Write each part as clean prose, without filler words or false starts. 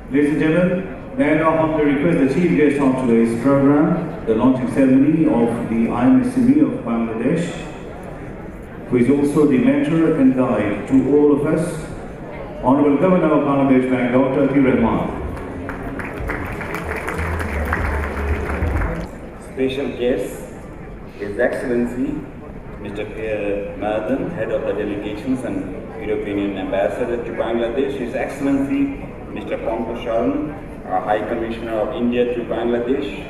Ladies and gentlemen, may I now humbly request the chief guest of today's program, the launching ceremony of the IMSME of Bangladesh, who is also the mentor and guide to all of us, Honorable Governor of Bangladesh Bank, Dr. Atir Rahman. Special guest, His Excellency Mr. Madan, Head of the Delegations and European Union Ambassador to Bangladesh, His Excellency Mr. Pankaj Sharan, High Commissioner of India to Bangladesh,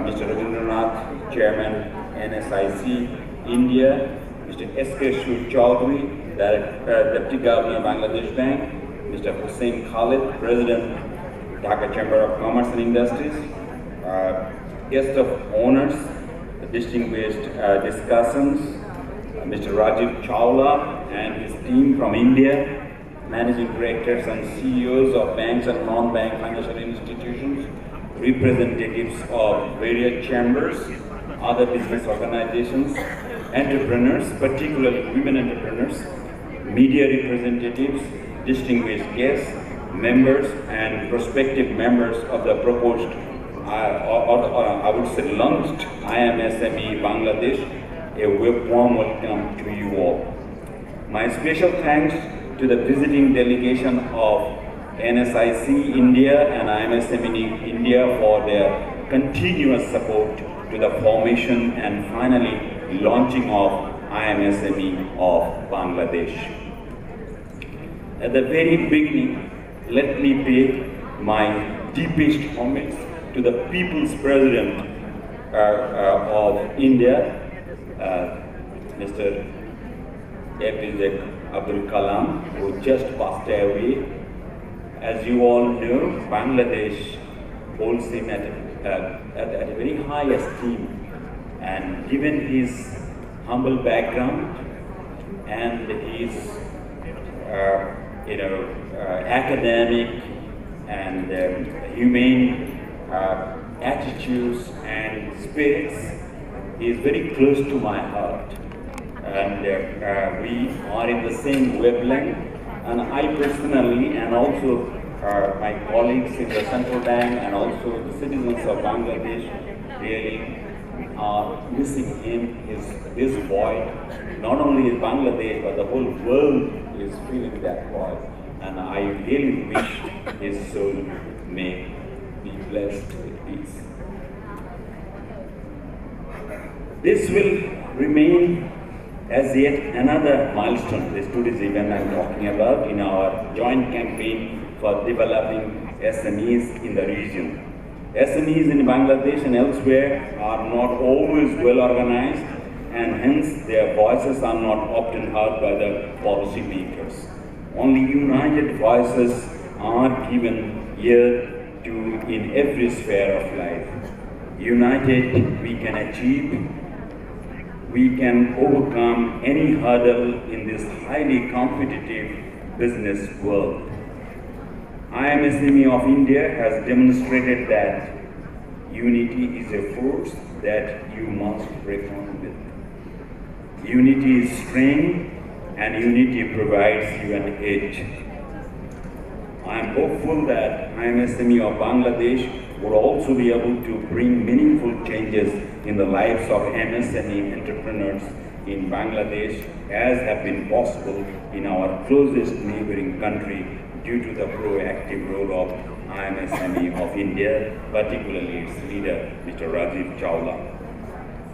Mr. Rabindranath, Chairman NSIC India, Mr. S.K. Shur Chaudhary, Deputy Governor Bangladesh Bank, Mr. Hussein Khalid, President Dhaka Chamber of Commerce and Industries, guest of honors, distinguished discussants, Mr. Rajiv Chawla and his team from India, managing directors and CEOs of banks and non-bank financial institutions, representatives of various chambers, other business organizations, entrepreneurs, particularly women entrepreneurs, media representatives, distinguished guests, members and prospective members of the proposed, I would say launched IMSME Bangladesh, a warm welcome to you all. My special thanks to the visiting delegation of NSIC India and IMSME India for their continuous support to the formation and finally launching of IMSME of Bangladesh. At the very beginning, let me pay my deepest homage to the People's President of India, Mr. APJ Abdul Kalam, who just passed away. As you all know, Bangladesh holds him at a very high esteem, and given his humble background and his academic and humane attitudes and spirits, he is very close to my heart. And we are in the same wavelength, and I personally and also my colleagues in the central bank and also the citizens of Bangladesh really are missing him, his void. Not only in Bangladesh, but the whole world is feeling that void. And I really wish his soul may be blessed with peace. This will remain as yet another milestone, today's event I'm talking about, in our joint campaign for developing SMEs in the region. SMEs in Bangladesh and elsewhere are not always well organized, and hence their voices are not often heard by the policy makers. Only united voices are given ear to in every sphere of life. United, we can achieve. We can overcome any hurdle in this highly competitive business world. IMSME of India has demonstrated that unity is a force that you must reckon with. Unity is strength, and unity provides you an edge. I am hopeful that IMSME of Bangladesh would also be able to bring meaningful changes in the lives of MSME entrepreneurs in Bangladesh, as have been possible in our closest neighboring country due to the proactive role of IMSME of India, particularly its leader, Mr. Rajiv Chawla.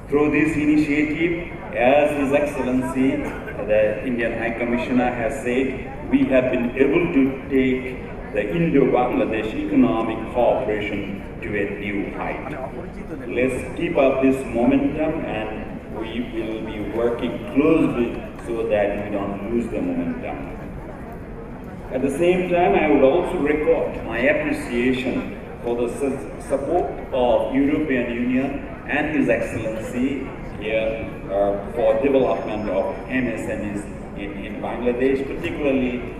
Through this initiative, as His Excellency, the Indian High Commissioner has said, we have been able to take the Indo-Bangladesh economic cooperation to a new height. Let's keep up this momentum, and we will be working closely so that we don't lose the momentum. At the same time, I would also record my appreciation for the support of European Union and His Excellency here for development of MSMEs in Bangladesh, particularly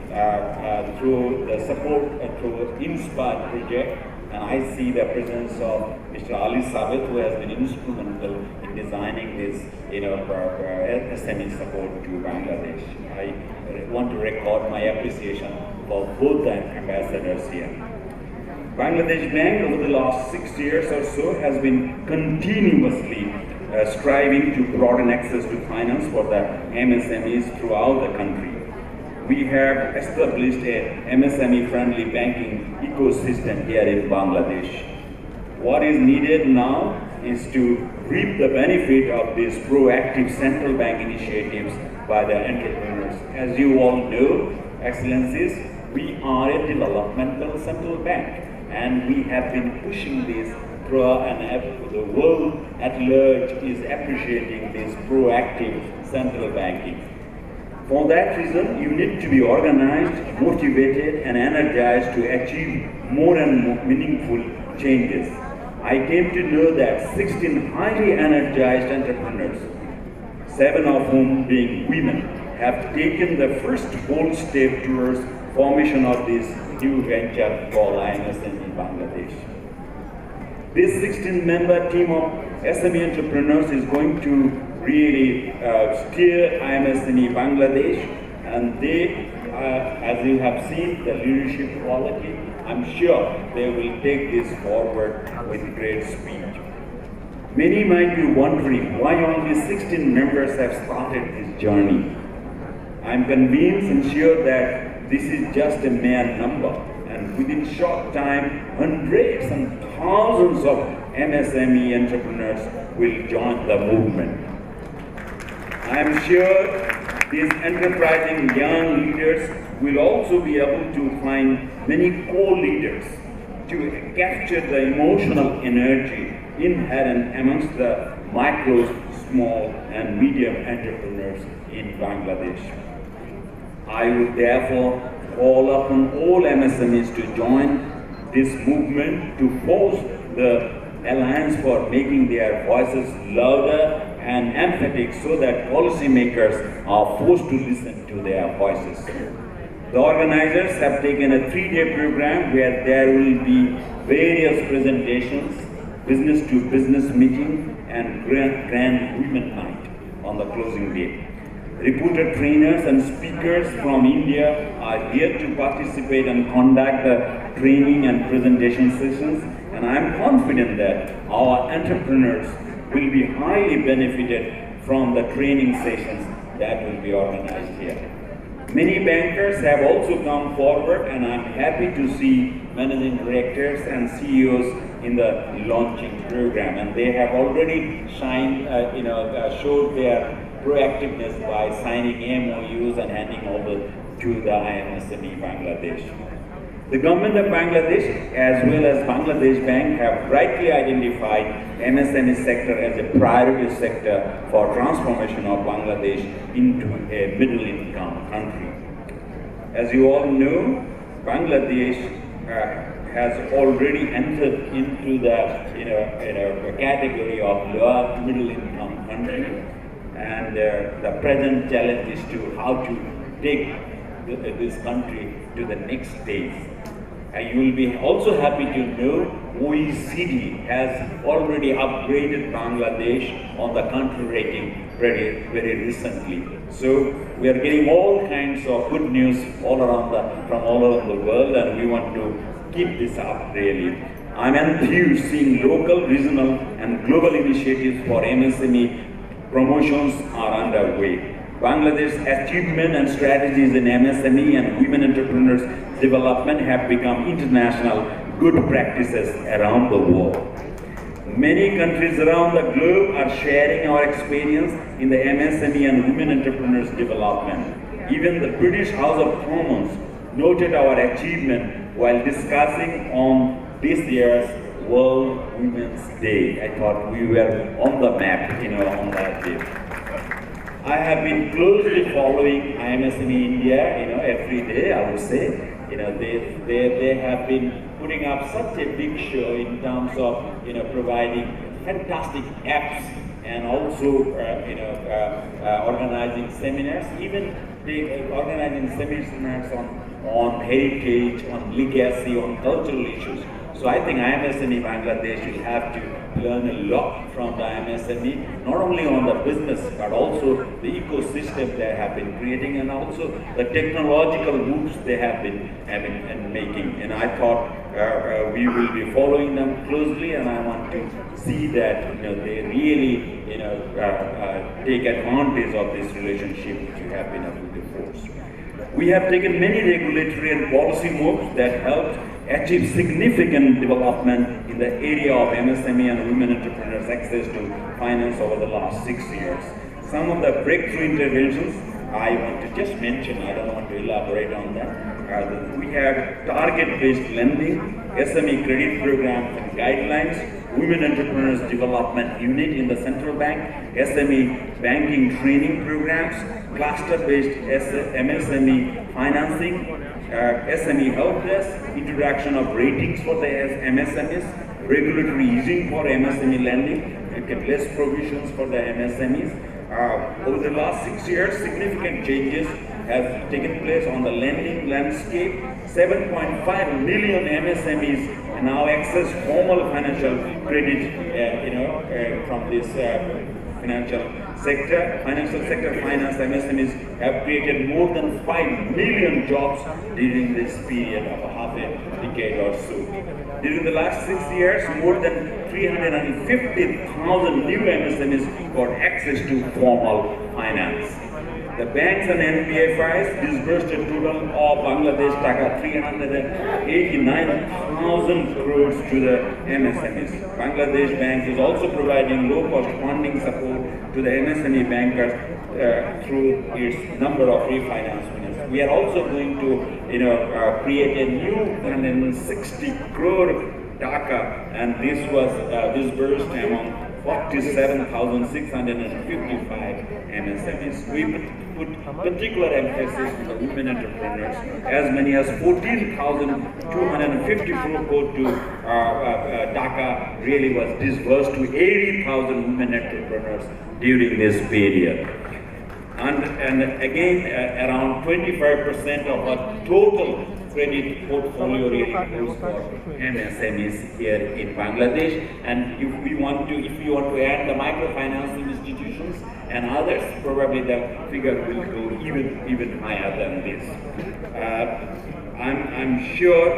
through the support through INSPIRE project. And I see the presence of Mr. Ali Sabit, who has been instrumental in designing this SME support to Bangladesh. I want to record my appreciation for both the ambassadors here. Bangladesh Bank over the last 6 years or so has been continuously striving to broaden access to finance for the MSMEs throughout the country. We have established a MSME-friendly banking ecosystem here in Bangladesh. What is needed now is to reap the benefit of these proactive central bank initiatives by the entrepreneurs. As you all know, Excellencies, we are a developmental central bank, and we have been pushing this throughout, and the world at large is appreciating this proactive central banking. For that reason, you need to be organized, motivated, and energized to achieve more and more meaningful changes. I came to know that 16 highly energized entrepreneurs, 7 of whom being women, have taken the first bold step towards formation of this new venture called IMSME Bangladesh. This 16-member team of SME entrepreneurs is going to really steer IMSME Bangladesh, and they, as you have seen, the leadership quality, I'm sure they will take this forward with great speed. Many might be wondering why only 16 members have started this journey. I'm convinced and sure that this is just a mere number, and within short time, hundreds and thousands of MSME entrepreneurs will join the movement. I am sure these enterprising young leaders will also be able to find many co-leaders to capture the emotional energy inherent amongst the micro, small and medium entrepreneurs in Bangladesh. I would therefore call upon all MSMEs to join this movement to force the alliance for making their voices louder and emphatic so that policymakers are forced to listen to their voices. The organizers have taken a 3-day program where there will be various presentations, business-to-business meeting, and grand women night on the closing day. Reputed trainers and speakers from India are here to participate and conduct the training and presentation sessions, and I am confident that our entrepreneurs will be highly benefited from the training sessions that will be organized here. Many bankers have also come forward, and I'm happy to see managing directors and CEOs in the launching program, and they have already showed their proactiveness by signing MOUs and handing over to the IMSME Bangladesh. The government of Bangladesh as well as Bangladesh Bank have rightly identified MSME sector as a priority sector for transformation of Bangladesh into a middle income country. As you all know, Bangladesh has already entered into the category of lower middle income country, and the present challenge is to how to take this country to the next stage. You will be also happy to know OECD has already upgraded Bangladesh on the country rating very recently. So we are getting all kinds of good news from all around the world, and we want to keep this up really. I'm enthused seeing local, regional and global initiatives for MSME promotions are underway. Bangladesh's achievement and strategies in MSME and women entrepreneurs development have become international good practices around the world. Many countries around the globe are sharing our experience in the MSME and women entrepreneurs development. Even the British House of Commons noted our achievement while discussing on this year's World Women's Day. I thought we were on the map, on that day. I have been closely following IMSME India, every day, I would say. They have been putting up such a big show in terms of, providing fantastic apps and also, organizing seminars. Even they organizing seminars on heritage, on legacy, on cultural issues. So I think IMSME Bangladesh will have to learn a lot from the IMSME, not only on the business, but also the ecosystem they have been creating, and also the technological moves they have been making. And I thought we will be following them closely, and I want to see that they really take advantage of this relationship which we have been able to force. We have taken many regulatory and policy moves that helped achieve significant development in the area of MSME and women entrepreneurs' access to finance over the last 6 years. Some of the breakthrough interventions I want to just mention, I don't want to elaborate on that. We have target-based lending, SME credit programs and guidelines, Women Entrepreneurs Development Unit in the Central Bank, SME banking training programs, cluster-based MSME financing, SME help desk, introduction of ratings for the MSMEs, regulatory easing for MSME lending, less provisions for the MSMEs. Over the last 6 years, significant changes have taken place on the lending landscape. 7.5 million MSMEs now access formal financial credit, from this financial sector. Financial sector finance MSMEs have created more than 5 million jobs during this period of half a decade or so. During the last 6 years, more than 350,000 new MSMEs got access to formal finance. The banks and NBFIs disbursed a total of Bangladesh taka 389,000 crores to the MSMEs. Bangladesh Bank is also providing low-cost funding support to the MSME bankers through its number of refinance winners. We are also going to, create a new 160 crore taka, and this was disbursed among 47,655 MSMEs. We put particular emphasis on the women entrepreneurs. As many as 14,254 crore to taka really was disbursed to 80,000 women entrepreneurs during this period. And again, around 25% of our total credit portfolio really goes for MSMEs here in Bangladesh. And if you want to add the microfinancing institutions and others, probably the figure will go even higher than this. I'm sure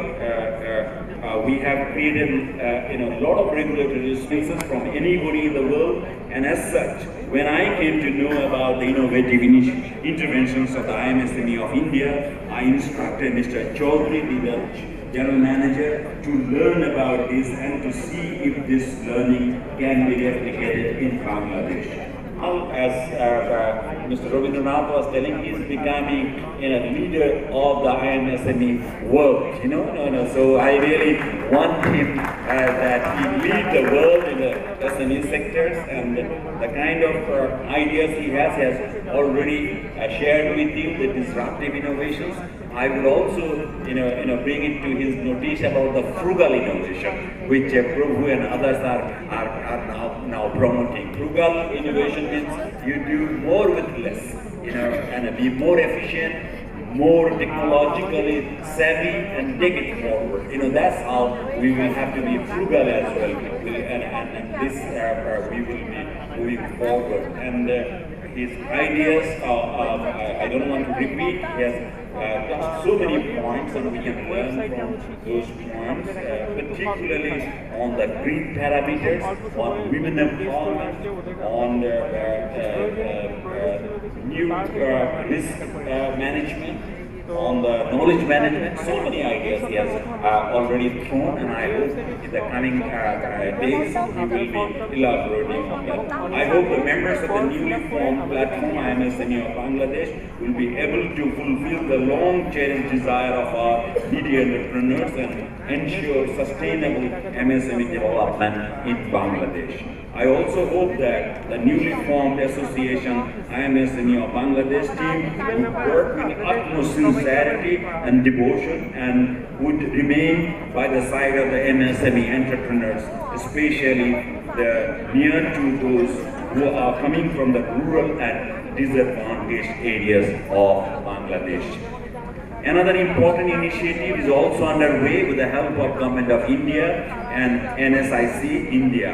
we have created a lot of regulatory spaces from anybody in the world, and as such, when I came to know about the innovative interventions of the IMSME of India, I instructed Mr. Chaudhary, the General Manager, to learn about this and to see if this learning can be replicated in Bangladesh. Now, as Mr. Rabindranath was telling, he is becoming a leader of the IMSME world. So I really want him that he lead the world in the SME sectors, and the kind of ideas he has already shared with you, the disruptive innovations. I will also, bring it to his notice about the frugal innovation, which Prabhu and others are now promoting. Frugal innovation means you do more with less, and be more efficient, more technologically savvy, and take it forward. That's how we will have to be frugal as well, and this we will be moving forward. And his ideas, I don't want to repeat. He has so many points, and we can learn from those points, particularly on the green parameters, on women empowerment, on new risk management, on the knowledge management. So many ideas he has already thrown, and I hope in the coming days he will be elaborating on that. I hope the members of the newly formed platform IMSME of Bangladesh will be able to fulfill the long-cherished desire of our media entrepreneurs and ensure sustainable MSME development in Bangladesh. I also hope that the newly formed association IMSME of Bangladesh team would work with utmost sincerity and devotion, and would remain by the side of the MSME entrepreneurs, especially the near to those who are coming from the rural and disadvantaged areas of Bangladesh. Another important initiative is also underway with the help of Government of India and NSIC India.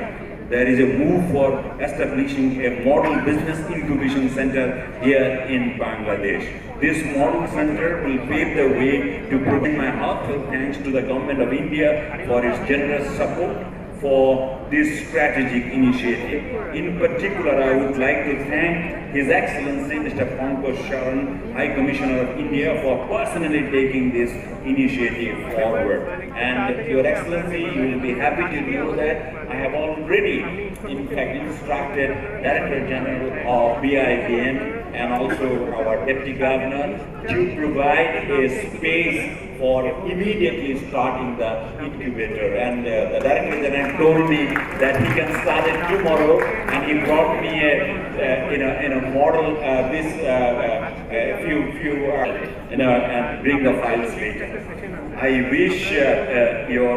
There is a move for establishing a model business incubation center here in Bangladesh. This model center will pave the way to provide my heartfelt thanks to the Government of India for its generous support for this strategic initiative. In particular, I would like to thank His Excellency Mr. Pankaj Charan, High Commissioner of India, for personally taking this initiative forward. And Your Excellency, you will be happy to know that I have already, in fact, instructed Director General of BIBM and also our Deputy Governor to provide a space for immediately starting the incubator. And the Director General told me that he can start it tomorrow, and he brought me a model and bring the files later. I wish your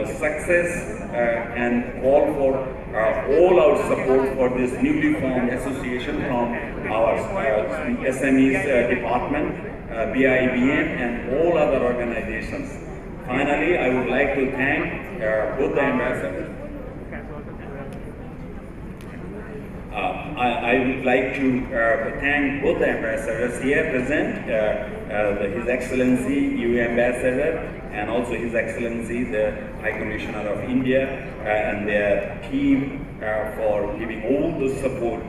success and call for all our support for this newly formed association from our SMEs department, BIBM, and all other organizations. Finally, I would like to thank both the ambassadors. I would like to thank both the ambassadors here present, His Excellency EU Ambassador and also His Excellency the High Commissioner of India and their team for giving all the support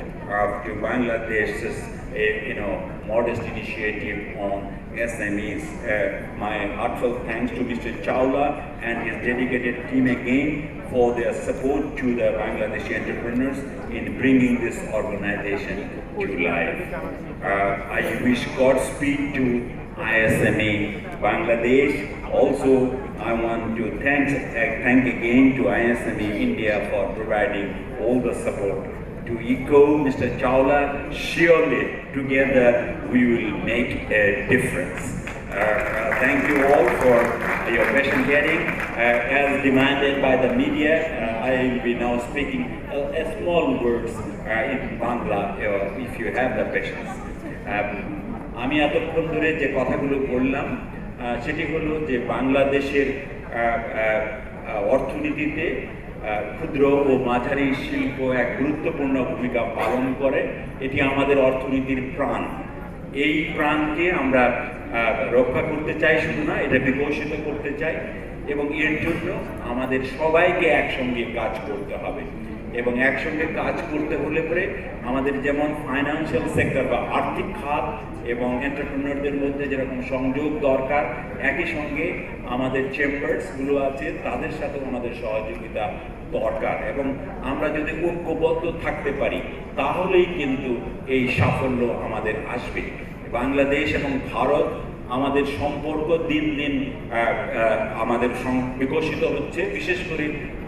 to Bangladesh's modest initiative on SMEs. My heartfelt thanks to Mr. Chawla and his dedicated team again for their support to the Bangladeshi entrepreneurs in bringing this organization to life. I wish Godspeed to ISME Bangladesh. Also, I want to thank again to ISME India for providing all the support. To echo Mr. Chawla, surely together we will make a difference. Thank you all for your patient hearing. As demanded by the media, I will be now speaking a small words in Bangla, if you have the patience. আমি এতক্ষণ ধরে যে কথাগুলো বললাম সেটি হলো যে বাংলাদেশের অর্থনীতিতে ক্ষুদ্র ও মাঝারি শিল্প এক গুরুত্বপূর্ণ ভূমিকা পালন করে। এটি আমাদের অর্থনীতির প্রাণ। এই প্রাণকে আমরা রক্ষা করতে চাই, শুধু না, এটা বিকশিত করতে চাই, এবং এর জন্য আমাদের সবাইকে একসঙ্গে কাজ করতে হবে। এবং একসঙ্গে কাজ করতে হলে পরে আমাদের যেমন ফাইন্যান্সিয়াল সেক্টর বা আর্থিক খাত এবং এন্টারপ্রেনারদের মধ্যে যেরকম সংযোগ দরকার, একই সঙ্গে আমাদের চেম্বার্সগুলো আছে তাদের সাথেও আমাদের সহযোগিতা দরকার। এবং আমরা যদি ঐক্যবদ্ধ থাকতে পারি তাহলেই কিন্তু এই সাফল্য আমাদের আসবে। বাংলাদেশ এবং ভারত আমাদের সম্পর্ক দিন দিন আমাদের বিকশিত হচ্ছে, বিশেষ করে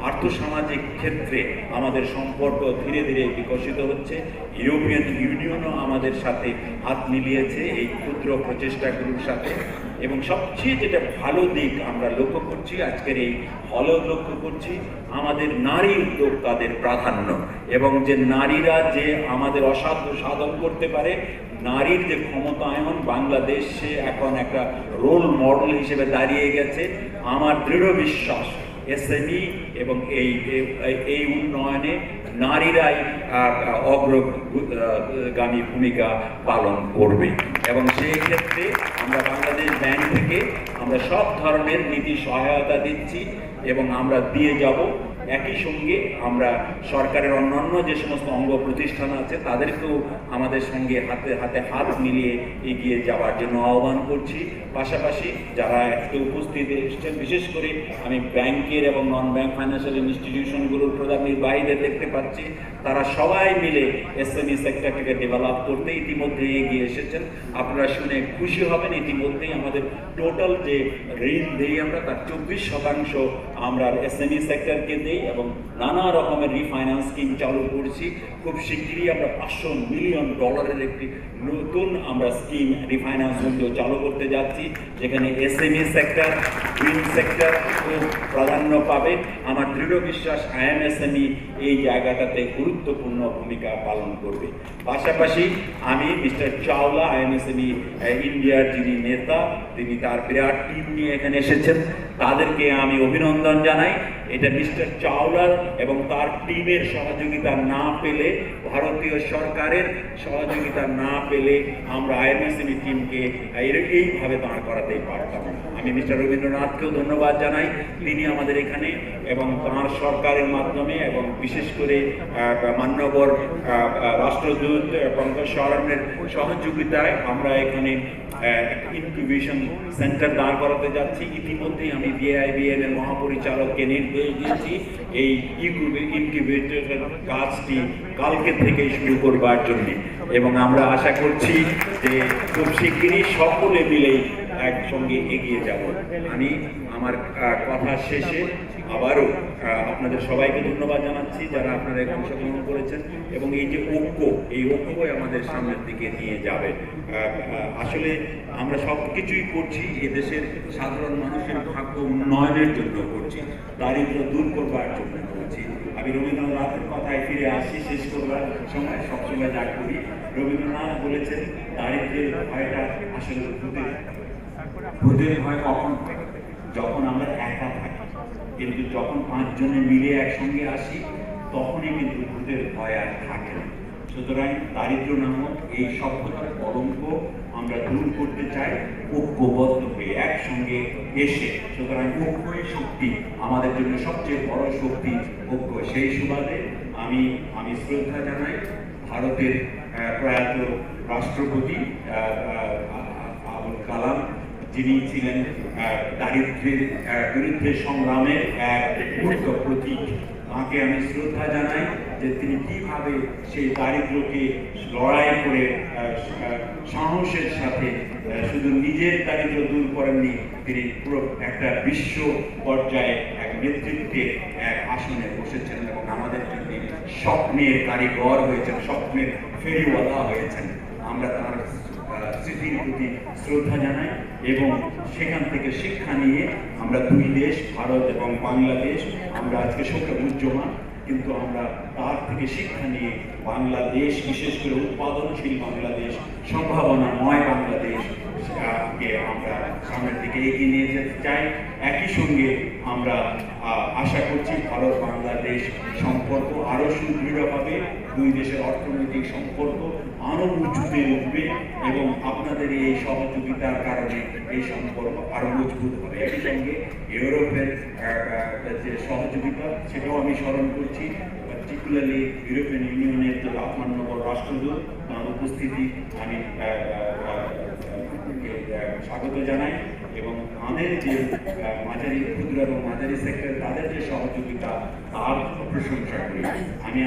আর্থসামাজিক ক্ষেত্রে আমাদের সম্পর্ক ধীরে ধীরে বিকশিত হচ্ছে। ইউরোপিয়ান ইউনিয়নও আমাদের সাথে হাত মিলিয়েছে এই ক্ষুদ্র প্রচেষ্টাগুলোর সাথে। এবং সবচেয়ে যেটা ভালো দিক আমরা লক্ষ্য করছি, আজকের এই হলেও লক্ষ্য করছি, আমাদের নারী উদ্যোক্তাদের প্রাধান্য, এবং যে নারীরা যে আমাদের অসাধ্য সাধন করতে পারে, নারীর যে ক্ষমতায়ন বাংলাদেশে এখন একটা রোল মডেল হিসেবে দাঁড়িয়ে গেছে। আমার দৃঢ় বিশ্বাস এসএমই এবং এই উন্নয়নে নারীরাই অগ্রগামী ভূমিকা পালন করবে। এবং সেই ক্ষেত্রে আমরা বাংলাদেশ ব্যাংক থেকে আমরা সব ধরনের নীতি সহায়তা দিচ্ছি এবং আমরা দিয়ে যাব। একই সঙ্গে আমরা সরকারের অন্যান্য যে সমস্ত অঙ্গ প্রতিষ্ঠান আছে তাদেরকেও আমাদের সঙ্গে হাতে হাতে হাত মিলিয়ে এগিয়ে যাওয়ার জন্য আহ্বান করছি। পাশাপাশি যারা আজকে উপস্থিত এসেছেন, বিশেষ করে আমি ব্যাংকের এবং নন ব্যাংক ফাইন্যান্সিয়াল ইনস্টিটিউশনগুলোর প্রধান নির্বাহীদের দেখতে পাচ্ছি, তারা সবাই মিলে এসএমই সেক্টরটাকে ডেভেলপ করতে ইতিমধ্যে এগিয়ে এসেছেন। আপনারা শুনে খুশি হবেন, ইতিমধ্যেই আমাদের টোটাল যে ঋণ দিই আমরা তার 24% আমরা এসএমই সেক্টরকে দিই এবং নানা রকমের রিফাইন্যান্স স্কিম চালু করছি। খুব শীঘ্রই আমরা $500 মিলিয়ন একটি নতুন আমরা স্কিম রিফাইন্যান্স উইন্ডো চালু করতে যাচ্ছি, যেখানে এসএমই সেক্টর, গ্রিন সেক্টর খুব প্রাধান্য পাবে। আমার দৃঢ় বিশ্বাস আইএমএসএমই এই জায়গাটাতে গুরুত্বপূর্ণ ভূমিকা পালন করবে। পাশাপাশি আমি মিস্টার চাওলা, আইএমএস আইএমএসএমই ইন্ডিয়ার যিনি নেতা, তিনি তার বিরাট টিম নিয়ে এখানে এসেছেন। তাদেরকে আমি অভিনন্দন জানাই। এটা মিস্টার চাওলার এবং তার টিমের সহযোগিতা না পেলে, ভারতীয় সরকারের সহযোগিতা না পেলে আমরা আইএমএসএমই টিমকে এইভাবে দাঁড় করাতেই পারতাম। আমি মিস্টার রবীন্দ্রনাথকেও ধন্যবাদ জানাই, তিনি আমাদের এখানে এবং তাঁর সরকারের মাধ্যমে এবং বিশেষ করে মান্যবর রাষ্ট্রদূত পঙ্কজ শরণের সহযোগিতায় আমরা এখানে ইনকিউবেশন সেন্টার দাঁড় করাতে যাচ্ছি। ইতিমধ্যেই আমি বিআইবিএম এর মহাপরিচালককে নির্দেশ দিয়েছি এই ইনকিউবেটরের কাজটি কালকে থেকেই শুরু করবার জন্য, এবং আমরা আশা করছি যে খুব শিগগিরই সকলে মিলেই একসঙ্গে এগিয়ে যাব। আমি আমার কথা শেষে আবারও আপনাদের সবাইকে ধন্যবাদ জানাচ্ছি যারা আপনারা অংশগ্রহণ করেছেন, এবং এই যে ঐক্য, এই ঐক্যই আমাদের সামনের দিকে নিয়ে যাবে। আসলে আমরা সব কিছুই করছি এদেশের সাধারণ মানুষের ভাগ্য উন্নয়নের জন্য করছি, দারিদ্র্য দূর করবার জন্য করছি। আমি রবীন্দ্রনাথের কথায় ফিরে আসি শেষ করবার সময়, সবসময় যা করি। রবীন্দ্রনাথ বলেছেন দারিদ্র্যের ভয়টা আসলে ভূতের ভয় কখন হয়? যখন আমরা একা থাকি, কিন্তু যখন 5 জনে মিলে একসঙ্গে আসি তখনই কিন্তু ভূতের ভয় আর থাকে না। সুতরাং দারিদ্র্য নামক এই সভ্যতার কলঙ্ক আমরা দূর করতে চাই ঐক্যবদ্ধ হয়ে একসঙ্গে এসে। সুতরাং ঐক্যই শক্তি, আমাদের জন্য সবচেয়ে বড় শক্তি ঐক্য। সেই সুবাদে আমি শ্রদ্ধা জানাই ভারতের প্রয়াত রাষ্ট্রপতি আবুল কালাম, যিনি ছিলেন দারিদ্র্যের বিরুদ্ধে সংগ্রামের এক মূর্ত প্রতীক। তাঁকে আমি শ্রদ্ধা জানাই যে তিনি কিভাবে সেই দারিদ্র্যকে লড়াই করে সাহসের সাথে শুধু নিজের দারিদ্র্য দূর করেননি, তিনি পুরো একটা বিশ্ব পর্যায়ে এক নেতৃত্বের এক আসনে বসেছেন এবং আমাদের জন্য স্বপ্নের কারিগর হয়েছেন, স্বপ্নের ফেরিওয়ালা হয়েছেন। আমরা তার স্মৃতির প্রতি শ্রদ্ধা জানাই এবং সেখান থেকে শিক্ষা নিয়ে আমরা দুই দেশ, ভারত এবং বাংলাদেশ, আমরা আজকে শোকামুজ্জমান, কিন্তু আমরা তার থেকে শিক্ষা নিয়ে বাংলাদেশ, বিশেষ করে উৎপাদনশীল বাংলাদেশ, সম্ভাবনাময় বাংলাদেশ কে আমরা সামনের দিকে এগিয়ে নিয়ে যেতে চাই। একই সঙ্গে আমরা আশা করছি ভারত বাংলাদেশ সম্পর্ক আরও সুদৃঢ় হবে, দুই দেশের অর্থনৈতিক সম্পর্ক আরও উঁচুতে উঠবে এবং আপনাদের এই সহযোগিতার কারণে এই সম্পর্ক আরও মজবুত হবে। একই সঙ্গে ইউরোপের যে সহযোগিতা সেটাও আমি স্মরণ করছি, পার্টিকুলারলি ইউরোপিয়ান ইউনিয়নের যে মান্যবর রাষ্ট্রদূত, তার উপস্থিতি আমি স্বাগত জানাই এবং আমাদের যে মাঝারি, ক্ষুদ্র এবং মাঝারি সেক্টর, তাদের যে সহযোগিতা তার প্রশংসা করি। আমি